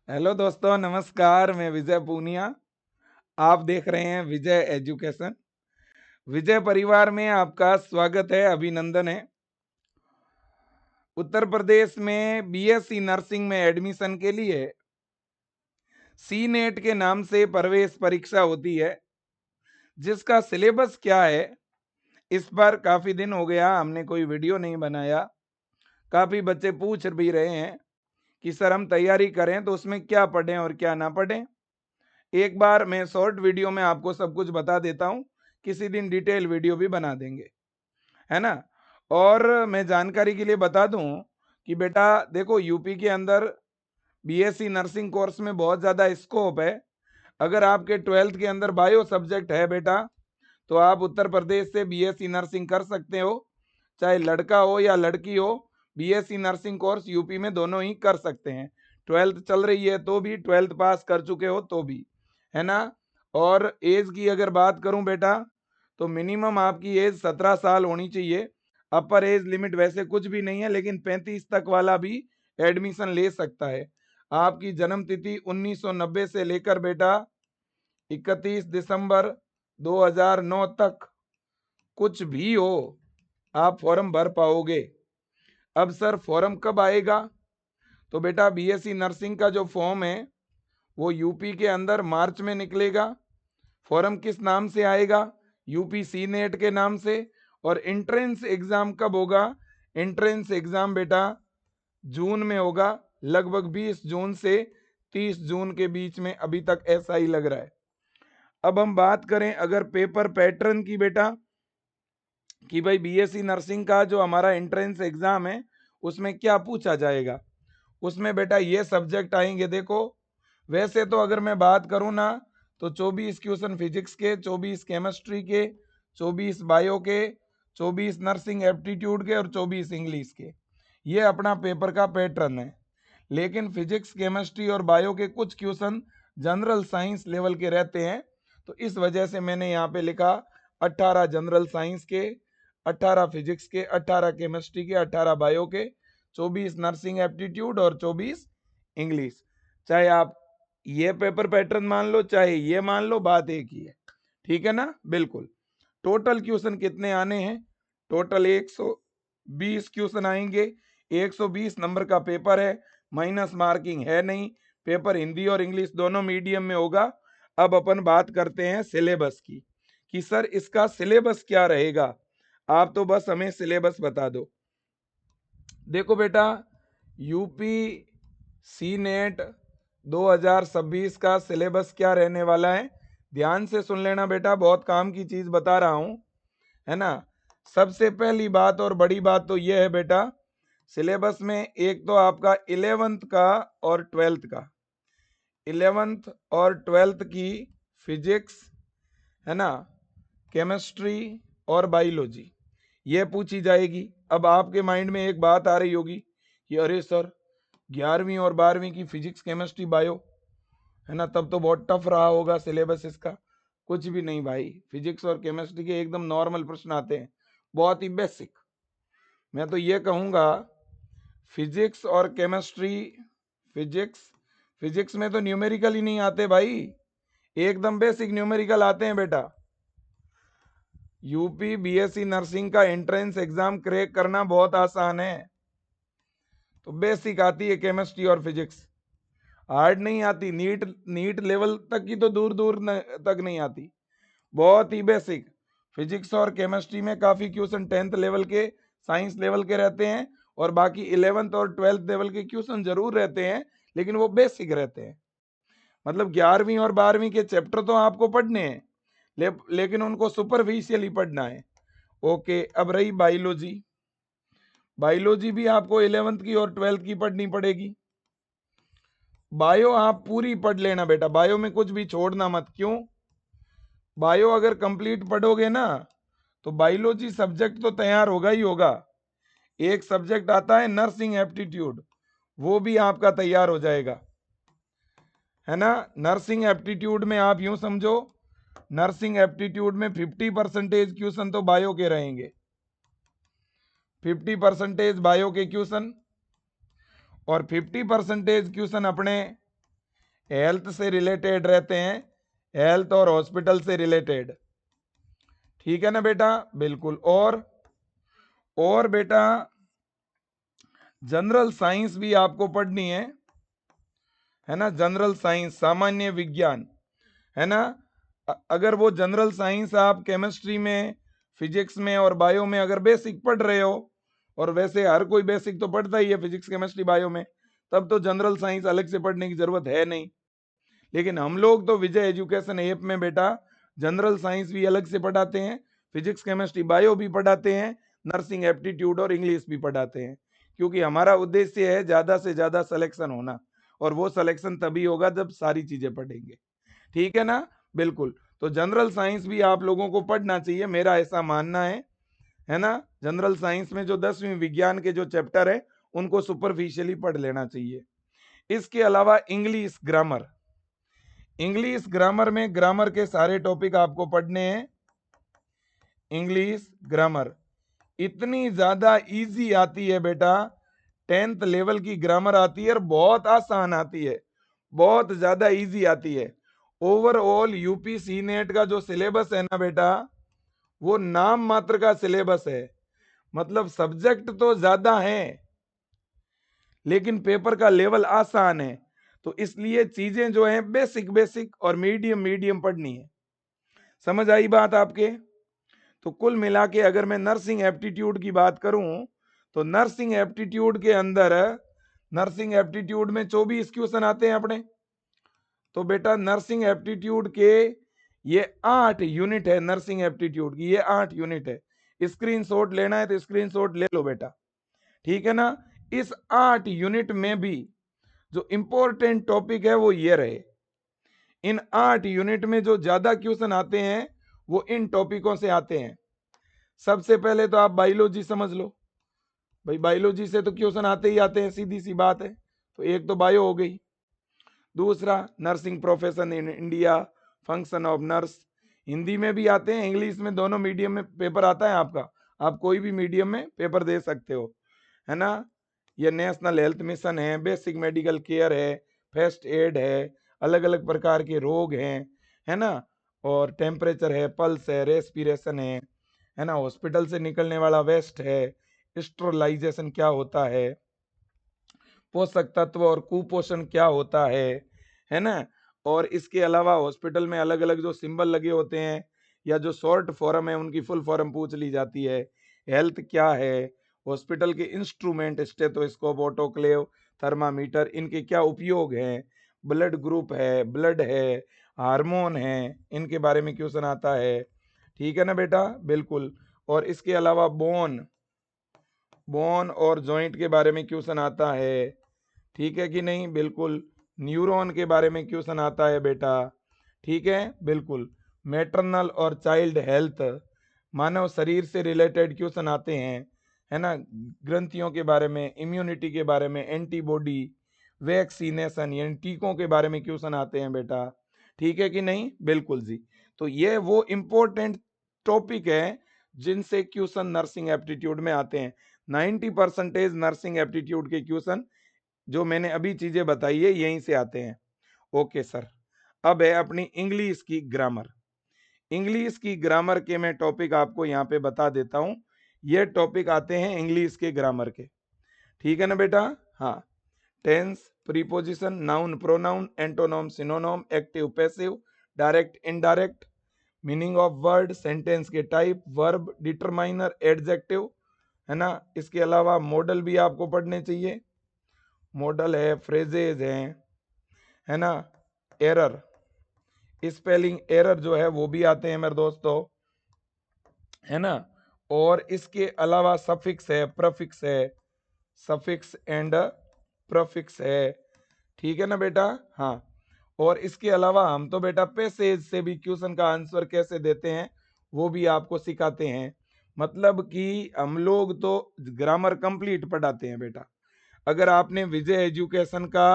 Hello दोस्तों, नमस्कार। मैं विजय पूनिया। आप देख रहे हैं विजय एजुकेशन। विजय परिवार में आपका स्वागत है, अभिनंदन है। उत्तर प्रदेश में बीएससी नर्सिंग में एडमिशन के लिए सी नेट के नाम से प्रवेश परीक्षा होती है, जिसका सिलेबस क्या है इस पर काफी दिन हो गया हमने कोई वीडियो नहीं बनाया। काफी बच्चे पूछ भी रहे हैं कि सर हम तैयारी करें तो उसमें क्या पढ़ें और क्या ना पढ़ें। एक बार मैं शॉर्ट वीडियो में आपको सब कुछ बता देता हूं, किसी दिन डिटेल वीडियो भी बना देंगे, है ना। और मैं जानकारी के लिए बता दूं कि बेटा देखो, यूपी के अंदर बीएससी नर्सिंग कोर्स में बहुत ज़्यादा स्कोप है। अगर आपके 12th के अंदर बायो सब्जेक्ट है बेटा, तो आप उत्तर प्रदेश से बीएससी नर्सिंग कर सकते हो। चाहे लड़का हो या लड़की हो, बीएससी नर्सिंग कोर्स यूपी में दोनों ही कर सकते हैं। 12th चल रही है तो भी, 12th पास कर चुके हो तो भी, है ना। और एज की अगर बात करूं बेटा, तो मिनिमम आपकी एज 17 साल होनी चाहिए। अपर एज लिमिट वैसे कुछ भी नहीं है, लेकिन 35 तक वाला भी एडमिशन ले सकता है। आपकी जन्म तिथि 1990 से लेकर बेटा 31 दिसंबर 2009 तक कुछ भी हो, आप फॉर्म भर पाओगे। अब सर फॉर्म कब आएगा? तो बेटा बीएससी नर्सिंग का जो फॉर्म है वो यूपी के अंदर मार्च में निकलेगा। फॉर्म किस नाम से आएगा? यूपी सी नेट के नाम से। और एंट्रेंस एग्जाम कब होगा? एंट्रेंस एग्जाम बेटा जून में होगा, लगभग 20 जून से 30 जून के बीच में, अभी तक ऐसा ही लग रहा है। अब हम बात करें अगर पेपर पैटर्न की बेटा, कि भाई बीएससी नर्सिंग का जो हमारा एंट्रेंस एग्जाम है उसमें क्या पूछा जाएगा। उसमें बेटा ये सब्जेक्ट आएंगे, देखो वैसे तो अगर मैं बात करूं ना, तो 24 क्वेश्चन फिजिक्स के, 24 केमिस्ट्री के, 24 बायो के, 24 नर्सिंग एप्टीट्यूड के और 24 इंग्लिश के। ये अपना पेपर का पैटर्न है। लेकिन फिजिक्स केमिस्ट्री और बायो के कुछ क्वेश्चन जनरल साइंस लेवल के रहते हैं, तो इस वजह से मैंने यहाँ पे लिखा 18 जनरल साइंस के, 18 फिजिक्स के, 18 केमिस्ट्री के, 18 बायो के, 24 नर्सिंग एप्टीट्यूड और 24 इंग्लिश। चाहे आप ये पेपर पैटर्न मान लो चाहे ये मान लो, बात एक ही है। ठीक है ना, बिल्कुल। टोटल क्वेश्चन कितने आने हैं? टोटल 120 क्वेश्चन आएंगे। 120 नंबर का पेपर है, माइनस मार्किंग है नहीं। पेपर हिंदी और इंग्लिश दोनों मीडियम में होगा। अब अपन बात करते हैं सिलेबस की, कि सर इसका सिलेबस क्या रहेगा। आप तो बस हमें सिलेबस बता दो। देखो बेटा, यूपी सी नेट 2026 का सिलेबस क्या रहने वाला है, ध्यान से सुन लेना बेटा, बहुत काम की चीज बता रहा हूं, है ना। सबसे पहली बात और बड़ी बात तो यह है बेटा, सिलेबस में एक तो आपका 11th का और 12th का, 11th और 12th की फिजिक्स, है ना, केमिस्ट्री और बायोलॉजी ये पूछी जाएगी। अब आपके माइंड में एक बात आ रही होगी कि अरे सर 11वीं और 12वीं की फिजिक्स केमिस्ट्री बायो, है ना, तब तो बहुत टफ रहा होगा सिलेबस इसका। कुछ भी नहीं भाई, फिजिक्स और केमिस्ट्री के एकदम नॉर्मल प्रश्न आते हैं, बहुत ही बेसिक। मैं तो ये कहूँगा फिजिक्स और केमिस्ट्री, फिजिक्स फिजिक्स में तो न्यूमेरिकल ही नहीं आते भाई, एकदम बेसिक न्यूमेरिकल आते हैं बेटा। यूपी बीएससी नर्सिंग का एंट्रेंस एग्जाम क्रैक करना बहुत आसान है। तो बेसिक आती है केमिस्ट्री और फिजिक्स, हार्ड नहीं आती। नीट नीट लेवल तक की तो दूर दूर तक नहीं आती, बहुत ही बेसिक। फिजिक्स और केमिस्ट्री में काफी क्वेश्चन 10th लेवल के, साइंस लेवल के रहते हैं, और बाकी 11th और 12th लेवल के क्वेश्चन जरूर रहते हैं, लेकिन वो बेसिक रहते हैं। मतलब 11वीं और 12वीं के चैप्टर तो आपको पढ़ने हैं, लेकिन उनको सुपरफिशियली पढ़ना है। ओके, अब रही बायोलॉजी। बायोलॉजी भी आपको 11th की और 12th की पढ़नी पड़ेगी। बायो आप पूरी पढ़ लेना बेटा, बायो में कुछ भी छोड़ना मत। क्यों? बायो अगर कंप्लीट पढ़ोगे ना, तो बायोलॉजी सब्जेक्ट तो तैयार होगा ही होगा। एक सब्जेक्ट आता है नर्सिंग एप्टीट्यूड, वो भी आपका तैयार हो जाएगा, है ना। नर्सिंग एप्टीट्यूड में आप यूं समझो, नर्सिंग एप्टीट्यूड में 50% क्वेश्चन तो बायो के रहेंगे, 50% बायो के क्वेश्चन, और 50% क्वेश्चन अपने हेल्थ से रिलेटेड रहते हैं, हेल्थ और हॉस्पिटल से रिलेटेड। ठीक है ना बेटा, बिल्कुल। और बेटा जनरल साइंस भी आपको पढ़नी है ना, जनरल साइंस, सामान्य विज्ञान, है ना। अगर वो जनरल साइंस आप केमिस्ट्री में, फिजिक्स में और बायो में अगर बेसिक पढ़ रहे हो, और वैसे हर कोई बेसिक तो पढ़ता ही है फिजिक्स केमिस्ट्री बायो में, तब तो जनरल साइंस अलग से पढ़ने की जरूरत है नहीं। लेकिन हम लोग तो विजय एजुकेशन ऐप में बेटा जनरल साइंस भी अलग से पढ़ाते हैं, फिजिक्स केमिस्ट्री बायो भी पढ़ाते हैं, नर्सिंग एप्टीट्यूड और इंग्लिश भी पढ़ाते हैं, क्योंकि हमारा उद्देश्य है ज्यादा से ज्यादा सिलेक्शन होना, और वो सिलेक्शन तभी होगा जब सारी चीजें पढ़ेंगे। ठीक है ना, बिल्कुल। तो जनरल साइंस भी आप लोगों को पढ़ना चाहिए, मेरा ऐसा मानना है ना। जनरल साइंस में जो 10वीं विज्ञान के जो चैप्टर है उनको सुपरफिशियली पढ़ लेना चाहिए। इसके अलावा इंग्लिश ग्रामर, इंग्लिश ग्रामर में ग्रामर के सारे टॉपिक आपको पढ़ने हैं। इंग्लिश ग्रामर इतनी ज्यादा इजी आती है बेटा, 10th लेवल की ग्रामर आती है और बहुत आसान आती है, बहुत ज्यादा इजी आती है। ओवरऑल यूपी सी नेट का जो सिलेबस है ना बेटा, वो नाम मात्र का सिलेबस है, मतलब सब्जेक्ट तो ज्यादा है लेकिन पेपर का लेवल आसान है। तो इसलिए चीजें जो हैं बेसिक बेसिक और मीडियम मीडियम पढ़नी है। समझ आई बात आपके? तो कुल मिला के अगर मैं नर्सिंग एप्टीट्यूड की बात करूं, तो नर्सिंग एप्टीट्यूड के अंदर, नर्सिंग एप्टीट्यूड में 24 क्वेश्चन आते हैं अपने। तो बेटा नर्सिंग एप्टीट्यूड के ये 8 यूनिट है, नर्सिंग एप्टीट्यूड की ये 8 यूनिट है। स्क्रीनशॉट लेना है तो स्क्रीनशॉट ले लो बेटा, ठीक है ना। इस 8 यूनिट में भी जो इंपॉर्टेंट टॉपिक है वो ये रहे। इन 8 यूनिट में जो ज्यादा क्वेश्चन आते हैं वो इन टॉपिकों से आते हैं। सबसे पहले तो आप बायोलॉजी समझ लो भाई, बायोलॉजी से तो क्वेश्चन आते ही आते हैं, सीधी सी बात है। तो एक तो बायो हो गई। दूसरा nursing profession in India, function of nurse, Hindi में भी आते हैं, इंग्लिश में, दोनों मीडियम में पेपर आता है आपका। आप कोई भी मीडियम में पेपर दे सकते हो, है ना। ये नेशनल हेल्थ मिशन है, बेसिक मेडिकल केयर है, फर्स्ट एड है, अलग अलग प्रकार के रोग हैं, है ना। और टेम्परेचर है, पल्स है, रेस्पिरेशन है ना। हॉस्पिटल से निकलने वाला वेस्ट है, स्टरलाइजेशन क्या होता है, पोषक तत्व और कुपोषण क्या होता है ना। और इसके अलावा हॉस्पिटल में अलग अलग जो सिंबल लगे होते हैं या जो शॉर्ट फॉर्म है उनकी फुल फॉर्म पूछ ली जाती है। हेल्थ क्या है, हॉस्पिटल के इंस्ट्रूमेंट, स्टेथोस्कोप, ऑटोक्लेव, थर्मामीटर, इनके क्या उपयोग हैं, ब्लड ग्रुप है, ब्लड है, हार्मोन है, इनके बारे में क्वेश्चन आता है। ठीक है ना बेटा, बिल्कुल। और इसके अलावा बोन, बोन और जॉइंट के बारे में क्वेश्चन आता है, ठीक है कि नहीं, बिल्कुल। न्यूरॉन के बारे में क्वेश्चन आता है बेटा, ठीक है, बिल्कुल। मैटरनल और चाइल्ड हेल्थ, मानव शरीर से रिलेटेड क्वेश्चन आते हैं, है ना। ग्रंथियों के बारे में, इम्यूनिटी के बारे में, एंटीबॉडी, वैक्सीनेशन यानी टीकों के बारे में क्वेश्चन आते हैं बेटा, ठीक है कि नहीं, बिल्कुल जी। तो ये वो इंपॉर्टेंट टॉपिक है जिनसे क्वेश्चन नर्सिंग एप्टीट्यूड में आते हैं। 90% नर्सिंग एप्टीट्यूड के क्वेश्चन जो मैंने अभी चीजें बताई है यहीं से आते हैं। Okay sir. अब है अपनी इंग्लिश की ग्रामर। इंग्लिश की ग्रामर के मैं टॉपिक आपको यहाँ पे बता देता हूँ। ये टॉपिक आते हैं इंग्लिश के ग्रामर के, ठीक है ना बेटा। हाँ, tense, preposition, noun, pronoun, antonym, synonym, active passive, direct indirect, meaning of word, sentence के टाइप, वर्ब, डिटरमाइनर, एडजेक्टिव, है ना। इसके अलावा मॉडल भी आपको पढ़ने चाहिए, मॉडल है, फ्रेजेज हैं, है ना। एरर, स्पेलिंग एरर जो है वो भी आते हैं मेरे दोस्तों, है ना। और इसके अलावा सफिक्स है, प्रफिक्स है, सफिक्स एंड प्रफिक्स है, ठीक है ना बेटा। हाँ, और इसके अलावा हम तो बेटा पैसेज से भी क्वेश्चन का आंसर कैसे देते हैं वो भी आपको सिखाते हैं। मतलब कि हम लोग तो ग्रामर कंप्लीट पढ़ाते हैं बेटा। अगर आपने विजय एजुकेशन का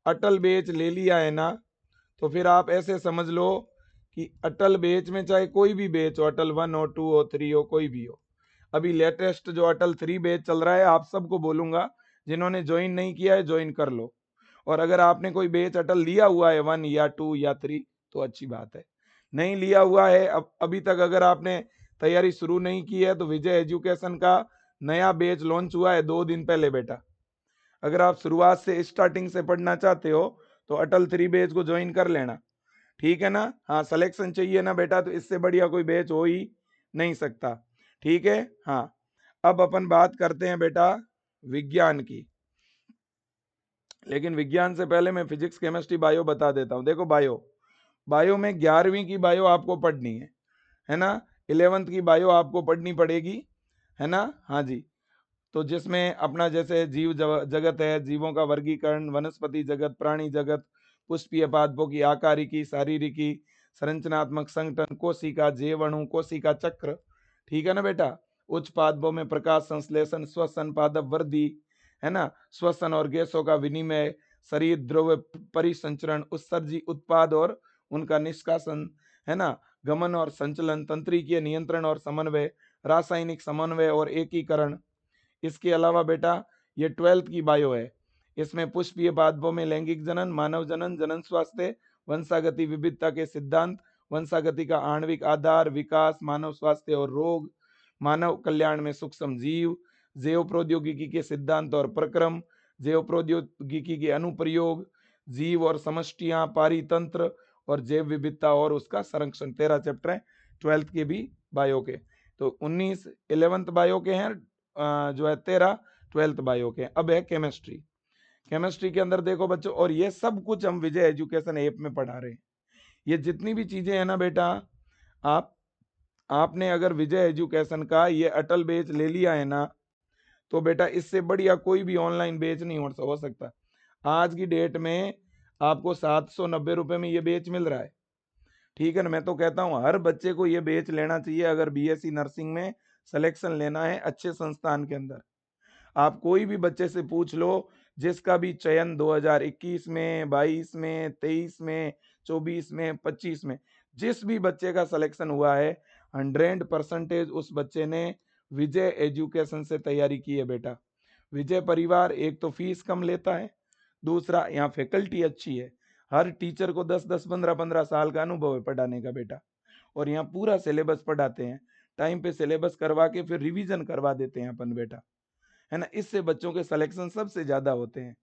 अटल बैच ले लिया है ना, तो फिर आप ऐसे समझ लो कि अटल बैच में चाहे कोई भी बैच हो, अटल 1 हो, 2 हो, 3 हो, कोई भी हो, अभी लेटेस्ट जो अटल 3 बैच चल रहा है, आप सबको बोलूंगा जिन्होंने ज्वाइन नहीं किया है ज्वाइन कर लो। और अगर आपने कोई बैच अटल लिया हुआ है 1 या 2 या 3 तो अच्छी बात है। नहीं लिया हुआ है, अब अभी तक अगर आपने तैयारी शुरू नहीं की है, तो विजय एजुकेशन का नया बैच लॉन्च हुआ है 2 दिन पहले बेटा। अगर आप शुरुआत से स्टार्टिंग से पढ़ना चाहते हो तो अटल 3 बैच को ज्वाइन कर लेना, ठीक है ना। हाँ, सिलेक्शन चाहिए ना बेटा, तो इससे बढ़िया कोई बैच हो ही नहीं सकता, ठीक है। हाँ, अब अपन बात करते हैं बेटा विज्ञान की, लेकिन विज्ञान से पहले मैं फिजिक्स केमिस्ट्री बायो बता देता हूँ। देखो बायो, बायो में 11वीं की बायो आपको पढ़नी है ना। 11th की बायो आपको पढ़नी पड़ेगी, है ना। हाँ जी, तो जिसमें अपना जैसे जीव जगत है, जीवों का वर्गीकरण, वनस्पति जगत, प्राणी जगत, पुष्पीय पादपों की आकारिकी, शारीरिकी, संरचनात्मक संगठन, कोशिका, जीवाणु, कोशिका चक्र, ठीक है ना बेटा। उच्च पादपों में प्रकाश संश्लेषण, श्वसन, पादप वृद्धि, है ना, श्वसन और गैसों का विनिमय, शरीर द्रव्य परिसंचरण, उत्सर्जी उत्पाद और उनका निष्कासन, है ना, गमन और संचलन, तंत्रिकीय नियंत्रण और समन्वय, रासायनिक समन्वय और एकीकरण। इसके अलावा बेटा ये 12th की बायो है। इसमें पुष्पीय पादपों में लैंगिक जनन, मानव जनन, जनन स्वास्थ्य, वंशागति विविधता के सिद्धांत, वंशागति का आणविक आधार, विकास, मानव स्वास्थ्य और रोग, मानव कल्याण में सूक्ष्म जीव, जैव प्रौद्योगिकी के सिद्धांत और प्रक्रम, जैव प्रौद्योगिकी के अनुप्रयोग, जीव और समष्टियां, पारितंत्र और जैव विविधता और उसका संरक्षण। 13 चैप्टर है 12th के भी बायो के। तो 19 11th बायो के हैं, जो है 13 12th बायो के। अब है केमिस्ट्री। केमिस्ट्री के अंदर देखो बच्चों, और ये सब कुछ हम विजय एजुकेशन ऐप में पढ़ा रहे हैं। ये जितनी भी चीजें हैं ना बेटा, आप आपने अगर विजय एजुकेशन का ये अटल बैच ले लिया है ना, तो बेटा इससे बढ़िया कोई भी ऑनलाइन बैच नहीं हो सकता। आज की डेट में आपको 790 रुपए में ये बैच मिल रहा है, ठीक है ना। मैं तो कहता हूँ हर बच्चे को ये बैच लेना चाहिए अगर बीएससी नर्सिंग में सिलेक्शन लेना है अच्छे संस्थान के अंदर। आप कोई भी बच्चे से पूछ लो, जिसका भी चयन 2021 में, 22 में, 23 में, 24 में, 25 में, जिस भी बच्चे का सिलेक्शन हुआ है, 100% उस बच्चे ने विजय एजुकेशन से तैयारी की है बेटा। विजय परिवार एक तो फीस कम लेता है, दूसरा यहाँ फैकल्टी अच्छी है। हर टीचर को 10-10, 15-15 साल का अनुभव है पढ़ाने का बेटा। और यहाँ पूरा सिलेबस पढ़ाते हैं, टाइम पे सिलेबस करवा के फिर रिवीजन करवा देते हैं अपन बेटा, है ना। इससे बच्चों के सिलेक्शन सबसे ज्यादा होते हैं।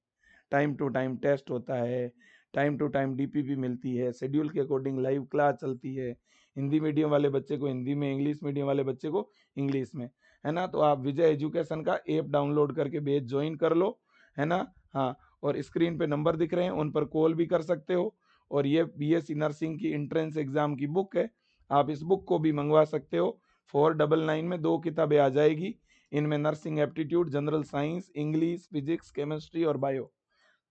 टाइम टू टाइम टेस्ट होता है, टाइम टू टाइम डीपीपी मिलती है, शेड्यूल के अकॉर्डिंग लाइव क्लास चलती है। हिंदी मीडियम वाले बच्चे को हिंदी में, इंग्लिश मीडियम वाले बच्चे को इंग्लिश में, है ना। तो आप विजय एजुकेशन का ऐप डाउनलोड करके बैच ज्वाइन कर लो, है ना। हाँ, और स्क्रीन पे नंबर दिख रहे हैं, उन पर कॉल भी कर सकते हो। और ये बीएससी नर्सिंग की एंट्रेंस एग्जाम की बुक है, आप इस बुक को भी मंगवा सकते हो। 499 में 2 किताबें आ जाएगी। इनमें nursing aptitude, general science, English, physics, chemistry और बायो,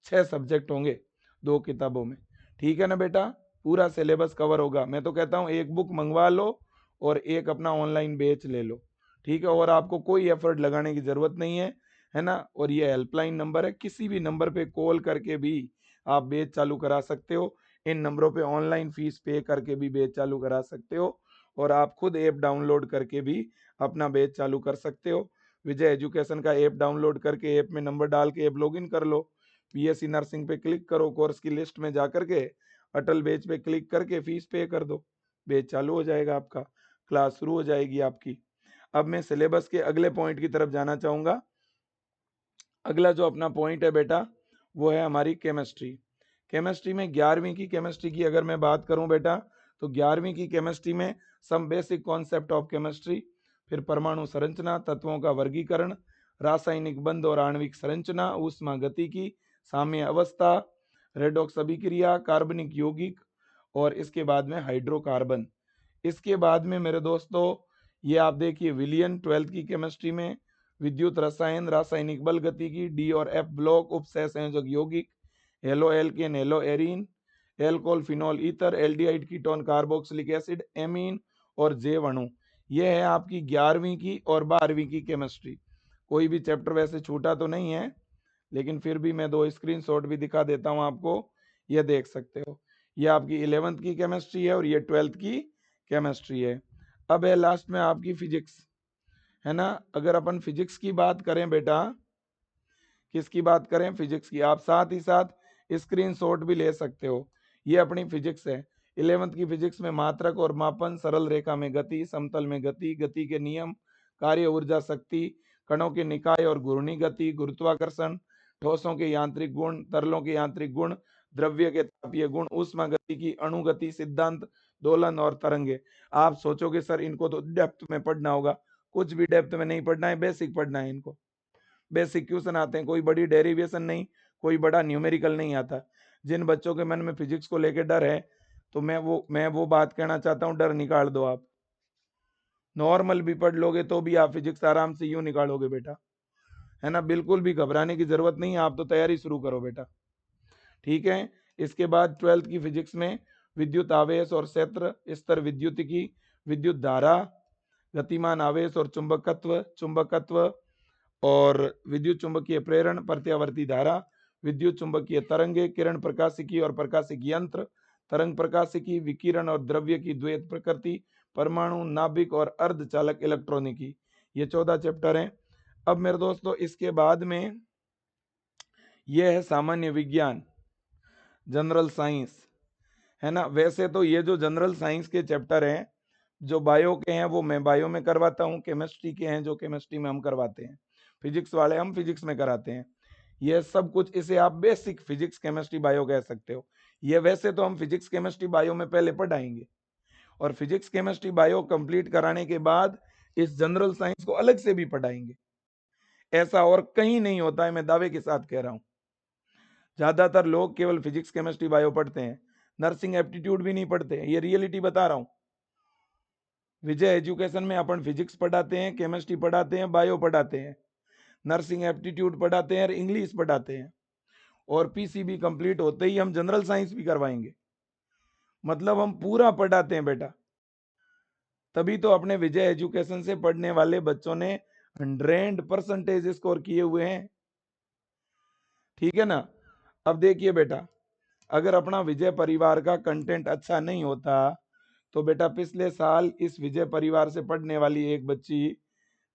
6 सब्जेक्ट होंगे 2 किताबों में, ठीक है ना बेटा। पूरा सिलेबस कवर होगा। मैं तो कहता हूँ एक बुक मंगवा लो और एक अपना ऑनलाइन बैच ले लो, ठीक है। और आपको कोई एफर्ट लगाने की जरूरत नहीं है ना। और ये हेल्पलाइन नंबर है, किसी भी नंबर पे कॉल करके भी आप बैच चालू करा सकते हो। इन नंबरों पे ऑनलाइन फीस पे करके भी बैच चालू करा सकते हो, और आप खुद ऐप डाउनलोड करके भी अपना बैच चालू कर सकते हो। विजय एजुकेशन का ऐप डाउनलोड करके ऐप में नंबर डाल के ऐप लॉगिन कर लो, बीएससी नर्सिंग पे क्लिक करो, कोर्स की लिस्ट में जाकर के अटल बैच पे क्लिक करके फीस पे कर दो, बैच चालू हो जाएगा आपका, क्लास शुरू हो जाएगी आपकी। अब मैं सिलेबस के अगले पॉइंट की तरफ जाना चाहूंगा। अगला जो अपना पॉइंट है बेटा, वो है हमारी केमिस्ट्री। केमिस्ट्री में 11वीं की केमिस्ट्री की अगर मैं बात करूं बेटा, तो 11वीं की केमिस्ट्री में some basic concept of chemistry, फिर परमाणु संरचना, तत्वों का वर्गीकरण, रासायनिक बंध और आणविक संरचना, ऊष्मा गतिकी, साम्य अवस्था, रेडॉक्स अभिक्रिया, कार्बनिक यौगिक, और इसके बाद में हाइड्रोकार्बन। इसके बाद में मेरे दोस्तों, ये आप देखिए विलियन 12th की केमिस्ट्री में विद्युत रसायन, रासायनिक बल गतिकी, डी और एफ ब्लॉक, उपसह संयोजक यौगिक, halo alkane, hello arene, alcohol, phenol ether, aldehyde ketone, carboxylic acid, amine और जैव अणु। ये है आपकी 11वीं की और 12वीं की केमिस्ट्री। कोई भी चैप्टर वैसे छूटा तो नहीं है, लेकिन फिर भी मैं 2 स्क्रीनशॉट भी दिखा देता हूं आपको, ये देख सकते हो। ये आपकी 11th की केमिस्ट्री है और ये 12th की केमिस्ट्री है। अब है लास्ट में आपकी फिजिक्स, है ना। अगर अपन फिजिक्स की बात करें बेटा, किसकी बात करें, फिजिक्स की, आप साथ ही साथ स्क्रीनशॉट भी ले सकते हो। ये अपनी फिजिक्स है। 11th की फिजिक्स में मात्रक और मापन, सरल रेखा में गति, समतल में गति, गति के नियम, कार्य, ऊर्जा, शक्ति, कणों के निकाय और घूर्णी गति, गुरुत्वाकर्षण, ठोसों के यांत्रिक गुण, तरलों के यांत्रिक गुण, द्रव्य के तापीय गुण, ऊष्मा गति की अणुगति सिद्धांत, दोलन और तरंगे। आप सोचोगे सर इनको तो डेप्थ में पढ़ना होगा। कुछ भी डेप्थ में नहीं पढ़ना है, बेसिक पढ़ना है इनको। बेसिक क्वेश्चन आते हैं, कोई बड़ी डेरिवेशन नहीं, कोई बड़ा न्यूमेरिकल नहीं आता। जिन बच्चों के मन में फिजिक्स को लेकर डर है, तो मैं वो बात कहना चाहता हूँ, डर निकाल दो। आप नॉर्मल भी पढ़ लोगे तो भी आप फिजिक्स आराम से यूं निकालोगे बेटा, है ना। बिल्कुल भी घबराने की जरूरत नहीं है, आप तो तैयारी शुरू करो बेटा, ठीक है। इसके बाद 12th की फिजिक्स में विद्युत आवेश और क्षेत्र, स्तर विद्युतिकी, विद्युत धारा, गतिमान आवेश और चुंबकत्व, चुंबकत्व और विद्युत चुंबकीय प्रेरण, प्रत्यावर्ती धारा, विद्युत चुंबकीय तरंगे, किरण प्रकाशिकी और प्रकाशिकी यंत्र, तरंग प्रकाशिकी, विकिरण और द्रव्य की द्वैत प्रकृति, परमाणु, नाभिक और अर्धचालक इलेक्ट्रॉनिकी। ये 14 चैप्टर हैं। अब मेरे दोस्तों इसके बाद में यह है सामान्य विज्ञान, जनरल साइंस, है ना। वैसे तो ये जो जनरल साइंस के चैप्टर हैं, जो बायो के हैं वो मैं बायो में करवाता हूँ, केमिस्ट्री के हैं जो केमिस्ट्री में हम करवाते हैं, फिजिक्स वाले हम फिजिक्स में कराते हैं। ये सब कुछ, इसे आप बेसिक फिजिक्स केमिस्ट्री बायो कह सकते हो। ये वैसे तो हम फिजिक्स केमिस्ट्री बायो में पहले पढ़ाएंगे, और फिजिक्स केमिस्ट्री बायो कंप्लीट कराने के बाद इस जनरल साइंस को अलग से भी पढ़ाएंगे। ऐसा और कहीं नहीं होता है, मैं दावे के साथ कह रहा हूं। ज्यादातर लोग केवल फिजिक्स केमिस्ट्री बायो पढ़ते हैं, नर्सिंग एप्टीट्यूड भी नहीं पढ़ते हैं। ये रियलिटी बता रहा हूं। विजय एजुकेशन में अपन फिजिक्स पढ़ाते हैं, केमिस्ट्री पढ़ाते हैं, बायो पढ़ाते हैं, नर्सिंग एप्टीट्यूड पढ़ाते हैं और इंग्लिश पढ़ाते हैं, और पीसीबी कंप्लीट होते ही हम जनरल साइंस भी करवाएंगे। मतलब हम पूरा पढ़ाते हैं बेटा। तभी तो अपने विजय एजुकेशन से पढ़ने वाले बच्चों ने 100% स्कोर किए हुए हैं, ठीक है ना। अब देखिए बेटा, अगर अपना विजय परिवार का कंटेंट अच्छा नहीं होता, तो बेटा पिछले साल इस विजय परिवार से पढ़ने वाली एक बच्ची,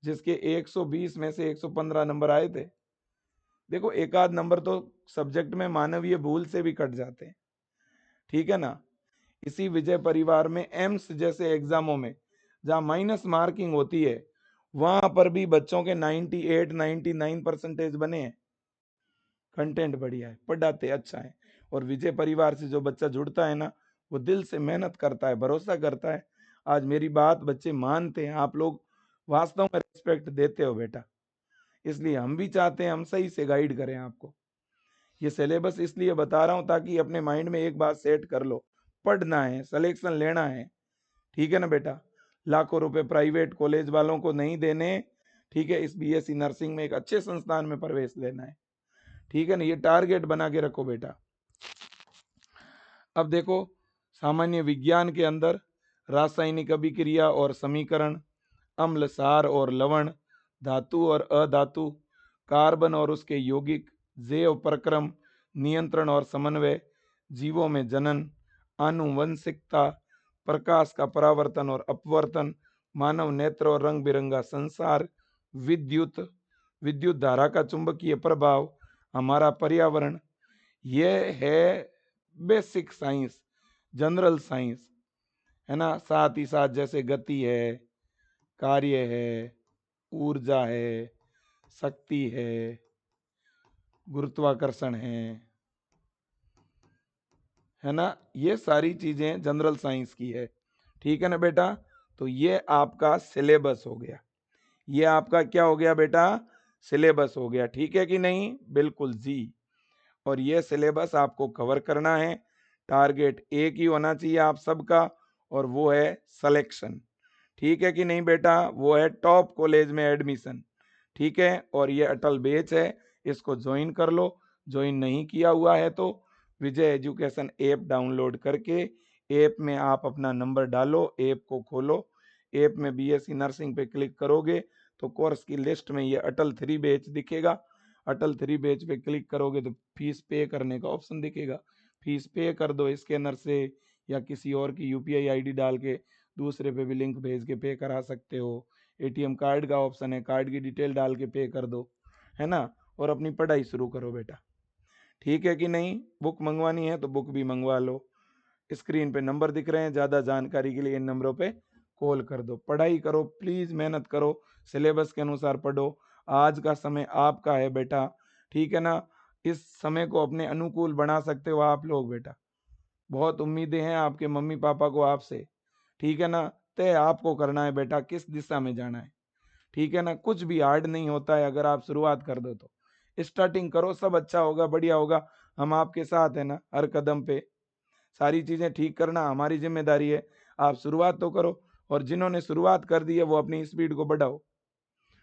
जिसके 120 में से 115 नंबर आए थे, देखो एक आध नंबर तो सब्जेक्ट में मानवीय भूल से भी कट जाते हैं, ठीक है ना। इसी विजय परिवार में एम्स जैसे एग्जामों में जहां माइनस मार्किंग होती है, वहां पर भी बच्चों के 98 99% बने हैं। कंटेंट बढ़िया है, पढ़ाते अच्छा है, और विजय परिवार से जो बच्चा जुड़ता है ना, वो दिल से मेहनत करता है, भरोसा करता है। आज मेरी बात बच्चे मानते हैं, आप लोग वास्तव में रिस्पेक्ट देते हो बेटा। इसलिए हम भी चाहते हैं हम सही से गाइड करें आपको। ये सिलेबस इसलिए बता रहा हूं ताकि अपने माइंड में एक बात सेट कर लो, पढ़ना है, सिलेक्शन लेना है, ठीक है ना बेटा। लाखों रुपए प्राइवेट कॉलेज वालों को नहीं देने, ठीक है। इस बीएससी नर्सिंग में एक अच्छे संस्थान में प्रवेश लेना है, ठीक है ना। ये टारगेट बना के रखो बेटा। अब देखो, सामान्य विज्ञान के अंदर रासायनिक अभिक्रिया और समीकरण, अम्ल, सार और लवण, धातु और अधातु, कार्बन और उसके यौगिक, जैव प्रक्रम, नियंत्रण और समन्वय, जीवों में जनन, आनुवंशिकता, प्रकाश का परावर्तन और अपवर्तन, मानव नेत्र और रंग बिरंगा संसार, विद्युत, विद्युत धारा का चुंबकीय प्रभाव, हमारा पर्यावरण। यह है बेसिक साइंस, जनरल साइंस, है ना। साथ ही साथ जैसे गति है, कार्य है, ऊर्जा है, शक्ति है, गुरुत्वाकर्षण है ना। ये सारी चीजें जनरल साइंस की है, ठीक है ना बेटा। तो ये आपका सिलेबस हो गया, ये आपका क्या हो गया बेटा, सिलेबस हो गया, ठीक है कि नहीं, बिल्कुल जी। और ये सिलेबस आपको कवर करना है। टारगेट एक ही होना चाहिए आप सबका, और वो है सिलेक्शन, ठीक है कि नहीं बेटा, वो है टॉप कॉलेज में एडमिशन, ठीक है। और ये अटल बैच है, इसको ज्वाइन कर लो। ज्वाइन नहीं किया हुआ है तो विजय एजुकेशन ऐप डाउनलोड करके ऐप में आप अपना नंबर डालो, ऐप को खोलो, ऐप में बीएससी नर्सिंग पे क्लिक करोगे तो कोर्स की लिस्ट में ये अटल 3 बैच दिखेगा। अटल 3 बैच पे क्लिक करोगे तो फीस पे करने का ऑप्शन दिखेगा। फीस पे कर दो स्कैनर से, या किसी और की यूपीआई आईडी डाल के दूसरे पे भी लिंक भेज के पे करा सकते हो। एटीएम कार्ड का ऑप्शन है, कार्ड की डिटेल डाल के पे कर दो, है ना। और अपनी पढ़ाई शुरू करो बेटा, ठीक है कि नहीं? बुक मंगवानी है तो बुक भी मंगवा लो। स्क्रीन पे नंबर दिख रहे हैं, ज़्यादा जानकारी के लिए इन नंबरों पे कॉल कर दो। पढ़ाई करो, प्लीज़ मेहनत करो, सिलेबस के अनुसार पढ़ो। आज का समय आपका है बेटा, ठीक है ना? इस समय को अपने अनुकूल बना सकते हो आप लोग बेटा। बहुत उम्मीदें हैं आपके मम्मी-पापा को आपसे, ठीक है ना? तय आपको करना है बेटा, किस दिशा में जाना है, ठीक है ना? कुछ भी हार्ड नहीं होता है अगर आप शुरुआत कर दो तो। स्टार्टिंग करो, सब अच्छा होगा, बढ़िया होगा। हम आपके साथ हैं ना हर कदम पे। सारी चीज़ें ठीक करना हमारी ज़िम्मेदारी है। आप शुरुआत तो करो और जिन्होंने शुरुआत कर दी है वो अपनी स्पीड को बढ़ाओ।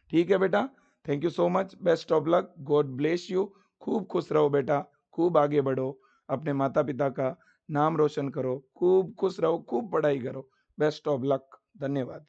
ठीक है बेटा? Thank you so much. Best of luck. God bless you. खूब खुश रहो बेटा, खूब आगे बढ़ो। अपने माता-पिता का नाम रोशन करो। खूब खुश रहो, खूब पढ़ाई करो। Best of luck. धन्यवाद।